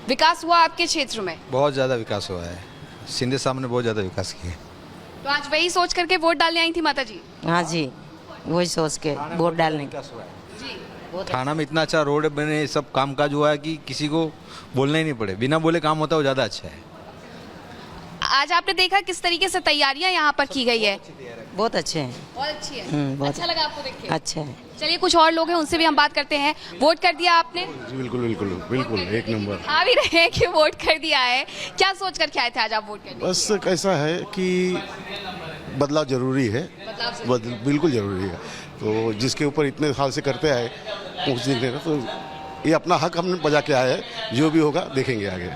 विकास हुआ आपके क्षेत्र में? बहुत ज़्यादा विकास हुआ है। शिंदे साहब ने बहुत ज़्यादा विकास किया है। तो आज वही सोच करके वोट डालने आई थी माता जी? हाँ जी, वही सोच के वोट डालने का। जी। थाना में इतना अच्छा रोड बने, सब काम काज हुआ है कि किसी को बोलना ही नहीं पड़े, बिना बोले काम होता है, वो ज़्यादा अच्छा है। आज आपने देखा किस तरीके से तैयारियां यहाँ पर की गई है? बहुत अच्छे हैं। बहुत अच्छी है। बहुत अच्छा लगा आपको देख के? अच्छा है। चलिए कुछ और लोग हैं, उनसे भी हम बात करते हैं। वोट कर दिया आपने? बिल्कुल बिल्कुल बिल्कुल एक नंबर। आ भी रहे हैं कि वोट कर दिया है। क्या सोच करके आए थे आज आप वोट करने? बस कैसा है कि बदलाव जरूरी है, बिल्कुल जरूरी है। तो जिसके ऊपर इतने साल से करते आए उस दिन तो ये अपना हक हमने बजा के आए हैं, जो भी होगा देखेंगे आगे।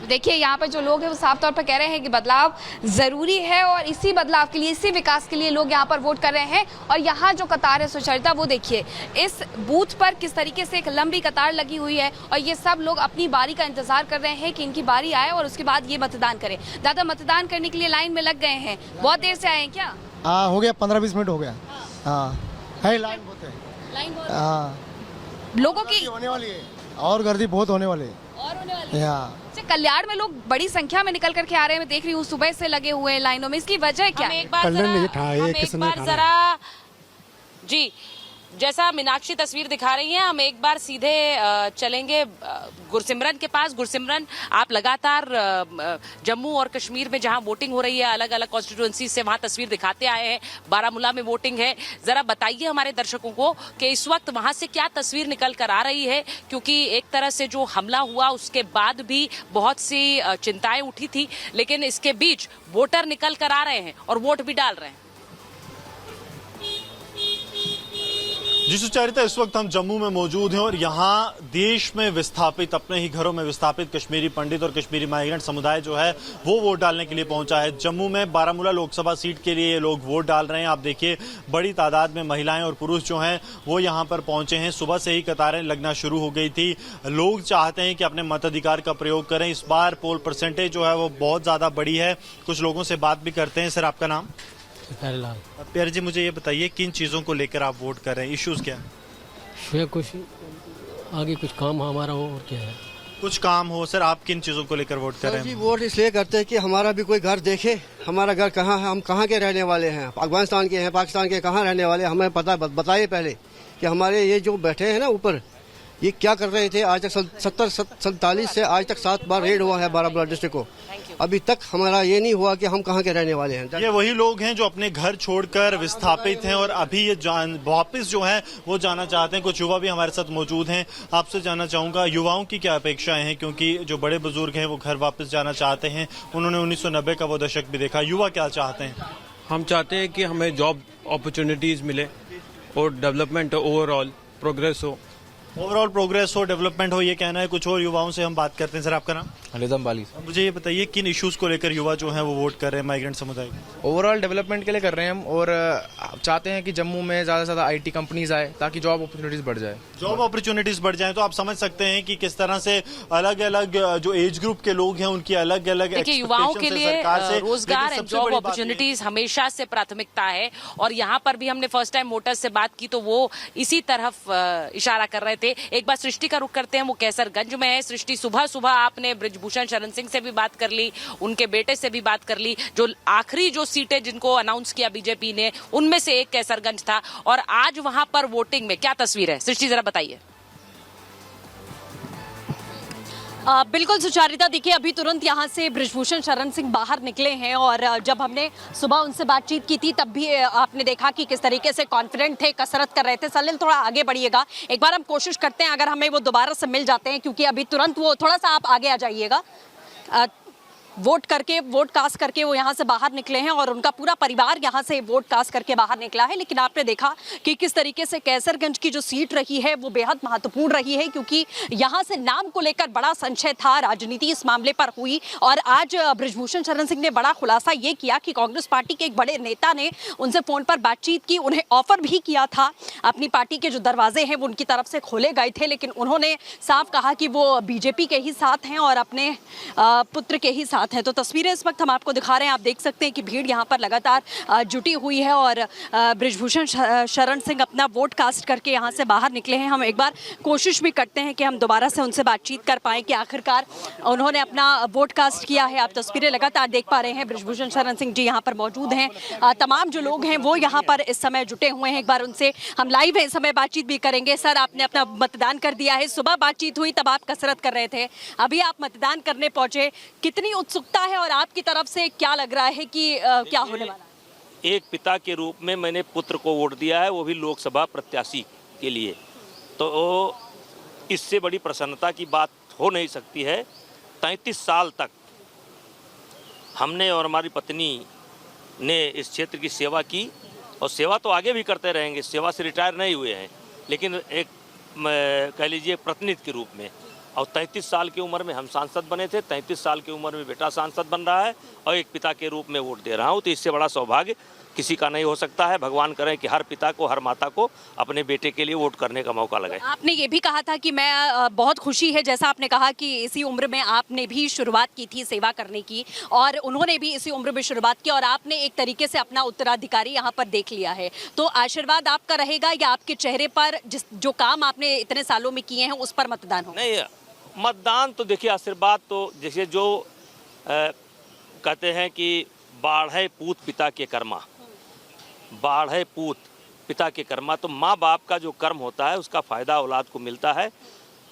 देखिए यहाँ पर जो लोग हैं वो साफ तौर पर कह रहे हैं कि बदलाव जरूरी है और इसी बदलाव के लिए, इसी विकास के लिए लोग यहाँ पर वोट कर रहे हैं। और यहाँ जो कतार है सुचरिता, वो देखिए इस बूथ पर किस तरीके से एक लंबी कतार लगी हुई है और ये सब लोग अपनी बारी का इंतजार कर रहे हैं कि इनकी बारी आए और उसके बाद ये मतदान करें। दादा, मतदान करने के लिए लाइन में लग गए हैं, बहुत देर से आए हैं क्या? हाँ, हो गया 15-20 मिनट हो गया। हाँ है, लाइन बहुत है। लाइन बहुत हाँ, लोगों की होने वाली है और गर्दी बहुत होने वाली है। और होने वाली है। हाँ, कल्याण में लोग बड़ी संख्या में निकल करके आ रहे हैं, मैं देख रही हूँ सुबह से लगे हुए हैं लाइनों में। इसकी वजह क्या है? एक बार जरा जी, जैसा मीनाक्षी तस्वीर दिखा रही हैं, हम एक बार सीधे चलेंगे गुरसिमरन के पास। गुरसिमरन, आप लगातार जम्मू और कश्मीर में जहां वोटिंग हो रही है अलग अलग कॉन्स्टिट्यूएंसी से, वहां तस्वीर दिखाते आए हैं। बारामूला में वोटिंग है, जरा बताइए हमारे दर्शकों को कि इस वक्त वहां से क्या तस्वीर निकल कर आ रही है, क्योंकि एक तरह से जो हमला हुआ उसके बाद भी बहुत सी चिंताएं उठी थी, लेकिन इसके बीच वोटर निकल कर आ रहे हैं और वोट भी डाल रहे हैं। जी सुचारिता, इस वक्त हम जम्मू में मौजूद हैं और यहाँ देश में विस्थापित, अपने ही घरों में विस्थापित कश्मीरी पंडित और कश्मीरी माइग्रेंट समुदाय जो है वो वोट डालने के लिए पहुंचा है। जम्मू में बारामूला लोकसभा सीट के लिए ये लोग वोट डाल रहे हैं। आप देखिए बड़ी तादाद में महिलाएं और पुरुष जो हैं वो यहाँ पर पहुंचे हैं। सुबह से ही कतारें लगना शुरू हो गई थी। लोग चाहते हैं कि अपने मताधिकार का प्रयोग करें। इस बार पोल परसेंटेज जो है वो बहुत ज़्यादा बड़ी है। कुछ लोगों से बात भी करते हैं। सर, आपका नाम? प्यारे जी, मुझे ये बताइए किन चीज़ों को लेकर आप वोट कर रहे हैं? इश्यूज क्या है? कुछ आगे कुछ काम हमारा हो और क्या है, कुछ काम हो। सर, आप किन चीज़ों को लेकर वोट कर रहे जी, हैं? वोट इसलिए करते हैं कि हमारा भी कोई घर देखे, हमारा घर कहाँ है, हम कहाँ के रहने वाले हैं, अफगानिस्तान के हैं, पाकिस्तान के, कहाँ रहने वाले, हमें पता बताइए पहले कि हमारे ये जो बैठे हैं ना ऊपर, ये क्या कर रहे थे। आज तक 47 से आज तक 7 बार रेड हुआ है बारामूला डिस्ट्रिक्ट को, अभी तक हमारा ये नहीं हुआ कि हम कहाँ के रहने वाले हैं। ये वही लोग हैं जो अपने घर छोड़कर विस्थापित हैं और अभी ये वापस जो है वो जाना चाहते हैं। कुछ युवा भी हमारे साथ मौजूद हैं। आपसे जानना चाहूंगा युवाओं की क्या अपेक्षाएं हैं, क्योंकि जो बड़े बुजुर्ग हैं वो घर वापस जाना चाहते हैं। उन्होंने 1990 का वो दशक भी देखा। युवा क्या चाहते हैं? हम चाहते हैं कि हमें जॉब अपॉर्चुनिटीज मिले और डेवलपमेंट ओवरऑल प्रोग्रेस हो। ओवरऑल प्रोग्रेस हो, डेवलपमेंट हो, ये कहना है। कुछ और युवाओं से हम बात करते हैं। सर, आपका नाम? अलीदम बाली। मुझे ये बताइए किन इश्यूज को लेकर युवा जो है वो वोट कर रहे हैं माइग्रेंट समुदाय? ओवरऑल डेवलपमेंट के लिए कर रहे हैं हम और चाहते हैं कि जम्मू में ज़्यादा से ज़्यादा आईटी कंपनीज आए ताकि जॉब अपॉर्चुनिटीज बढ़ जाए। जॉब अपॉर्चुनिटीज बढ़ जाए तो आप समझ सकते हैं कि किस तरह से अलग अलग जो एज ग्रुप के लोग हैं उनकी अलग अलग देखिए, युवाओं के लिए रोजगार एंड जॉब अपॉर्चुनिटीज हमेशा से प्राथमिकता है और यहाँ पर भी हमने फर्स्ट टाइम वोटर्स से बात की तो वो इसी तरफ इशारा कर रहे थे। एक बार सृष्टि का रुख करते हैं, वो कैसरगंज में है। सृष्टि, सुबह सुबह आपने बृजभूषण शरण सिंह से भी बात कर ली, उनके बेटे से भी बात कर ली। जो आखिरी जो सीटें जिनको अनाउंस किया बीजेपी ने, उनमें से एक कैसरगंज था और आज वहां पर वोटिंग में क्या तस्वीर है? सृष्टि, जरा बताइए। बिल्कुल सुचारिता, देखिए अभी तुरंत यहाँ से बृजभूषण शरण सिंह बाहर निकले हैं और जब हमने सुबह उनसे बातचीत की थी तब भी आपने देखा कि किस तरीके से कॉन्फिडेंट थे, कसरत कर रहे थे। सलिल, थोड़ा आगे बढ़िएगा, एक बार हम कोशिश करते हैं अगर हमें वो दोबारा से मिल जाते हैं, क्योंकि अभी तुरंत वो थोड़ा सा आप आगे आ जाइएगा। वोट कास्ट करके वो यहाँ से बाहर निकले हैं और उनका पूरा परिवार यहाँ से वोट कास्ट करके बाहर निकला है। लेकिन आपने देखा कि किस तरीके से कैसरगंज की जो सीट रही है वो बेहद महत्वपूर्ण रही है, क्योंकि यहाँ से नाम को लेकर बड़ा संशय था, राजनीति इस मामले पर हुई और आज बृजभूषण शरण सिंह ने बड़ा खुलासा ये किया कि कांग्रेस पार्टी के एक बड़े नेता ने उनसे फोन पर बातचीत की, उन्हें ऑफर भी किया था, अपनी पार्टी के जो दरवाजे हैं वो उनकी तरफ से खोले गए थे, लेकिन उन्होंने साफ कहा कि वो बीजेपी के ही साथ हैं और अपने पुत्र के ही साथ साथ हैं। तो तस्वीरें इस वक्त हम आपको दिखा रहे हैं, आप देख सकते हैं कि भीड़ यहाँ पर लगातार जुटी हुई है और बृजभूषण शरण सिंह अपना वोट कास्ट करके यहाँ से बाहर निकले हैं। हम एक बार कोशिश भी करते हैं कि हम दोबारा से उनसे बातचीत कर पाएँ कि आखिरकार उन्होंने अपना वोट कास्ट किया है। आप तस्वीरें लगातार देख पा रहे हैं, बृजभूषण शरण सिंह जी यहाँ पर मौजूद हैं। तमाम जो लोग हैं वो यहाँ पर इस समय जुटे हुए हैं। एक बार उनसे हम लाइव है इस समय बातचीत भी करेंगे। सर, आपने अपना मतदान कर दिया है, सुबह बातचीत हुई तब आप कसरत कर रहे थे, अभी आप मतदान करने पहुंचे, कितनी उत्सुकता है और आपकी तरफ से क्या लग रहा है कि क्या होने वाला है? एक पिता के रूप में मैंने पुत्र को वोट दिया है, वो भी लोकसभा प्रत्याशी के लिए, तो इससे बड़ी प्रसन्नता की बात हो नहीं सकती है। 33 साल तक हमने और हमारी पत्नी ने इस क्षेत्र की सेवा की और सेवा तो आगे भी करते रहेंगे, सेवा से रिटायर नहीं हुए हैं, लेकिन एक कह लीजिए प्रतिनिधि के रूप में। और 33 साल की उम्र में हम सांसद बने थे, 33 साल की उम्र में बेटा सांसद बन रहा है और एक पिता के रूप में वोट दे रहा हूँ, तो इससे बड़ा सौभाग्य किसी का नहीं हो सकता है। भगवान करें कि हर पिता को, हर माता को अपने बेटे के लिए वोट करने का मौका लगे। आपने ये भी कहा था कि मैं बहुत खुशी है, जैसा आपने कहा कि इसी उम्र में आपने भी शुरुआत की थी सेवा करने की और उन्होंने भी इसी उम्र में शुरुआत की और आपने एक तरीके से अपना उत्तराधिकारी यहाँ पर देख लिया है, तो आशीर्वाद आपका रहेगा या आपके चेहरे पर जो काम आपने इतने सालों में किए हैं उस पर मतदान हो? नहीं, मतदान तो देखिए, आशीर्वाद तो जैसे जो कहते हैं कि बाढ़े पूत पिता के कर्मा, बाढ़े पूत पिता के कर्मा, तो माँ बाप का जो कर्म होता है उसका फ़ायदा औलाद को मिलता है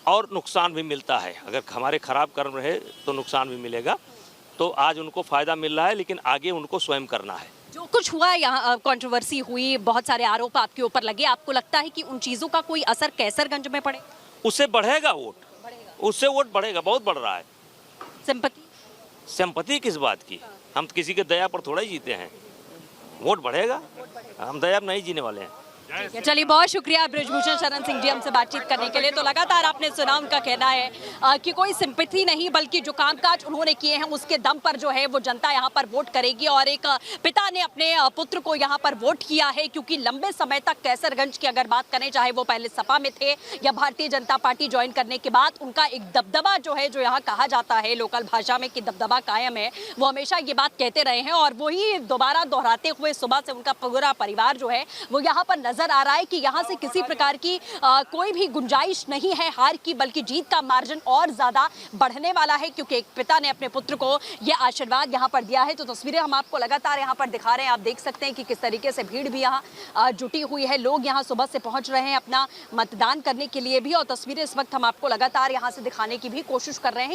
और नुकसान भी मिलता है। अगर हमारे खराब कर्म रहे तो नुकसान भी मिलेगा, तो आज उनको फ़ायदा मिल रहा है, लेकिन आगे उनको स्वयं करना है। जो कुछ हुआ यहाँ, कंट्रोवर्सी हुई, बहुत सारे आरोप आपके ऊपर लगे, आपको लगता है कि उन चीज़ों का कोई असर कैसरगंज में पड़े? उससे बढ़ेगा वोट, उससे वोट बढ़ेगा, बहुत बढ़ रहा है। सिंपैथी किस बात की? हम किसी के दया पर थोड़ा ही जीते हैं, वोट बढ़ेगा, हम दया नहीं जीने वाले हैं। चलिए, बहुत शुक्रिया बृजभूषण शरण सिंह जी हमसे बातचीत करने के लिए। तो लगातार आपने सुना, उनका कहना है कि कोई सिंपैथी नहीं, बल्कि जो कामकाज उन्होंने किए हैं उसके दम पर जो है वो जनता यहाँ पर वोट करेगी। और एक पिता ने अपने पुत्र को यहाँ पर वोट किया है, क्योंकि लंबे समय तक कैसरगंज की अगर बात करें, चाहे वो पहले सपा में थे या भारतीय जनता पार्टी ज्वाइन करने के बाद, उनका एक दबदबा जो है, जो यहाँ कहा जाता है लोकल भाषा में कि दबदबा कायम है, वो हमेशा ये बात कहते रहे हैं और वही दोबारा दोहराते हुए सुबह से उनका पूरा परिवार जो है वो यहाँ पर नजर आ रहा है कि यहाँ से किसी प्रकार की कोई भी गुंजाइश नहीं है हार की, बल्कि जीत का मार्जिन और ज्यादा बढ़ने वाला है, क्योंकि एक पिता ने अपने पुत्र को ये आशीर्वाद यहाँ पर दिया है। तो तस्वीरें हम आपको लगातार यहाँ पर दिखा रहे हैं, आप देख सकते हैं कि किस तरीके से भीड़ भी यहाँ जुटी हुई है, लोग यहाँ सुबह से पहुंच रहे हैं अपना मतदान करने के लिए भी। और तस्वीरें इस वक्त हम आपको लगातार यहाँ से दिखाने की भी कोशिश कर रहे हैं।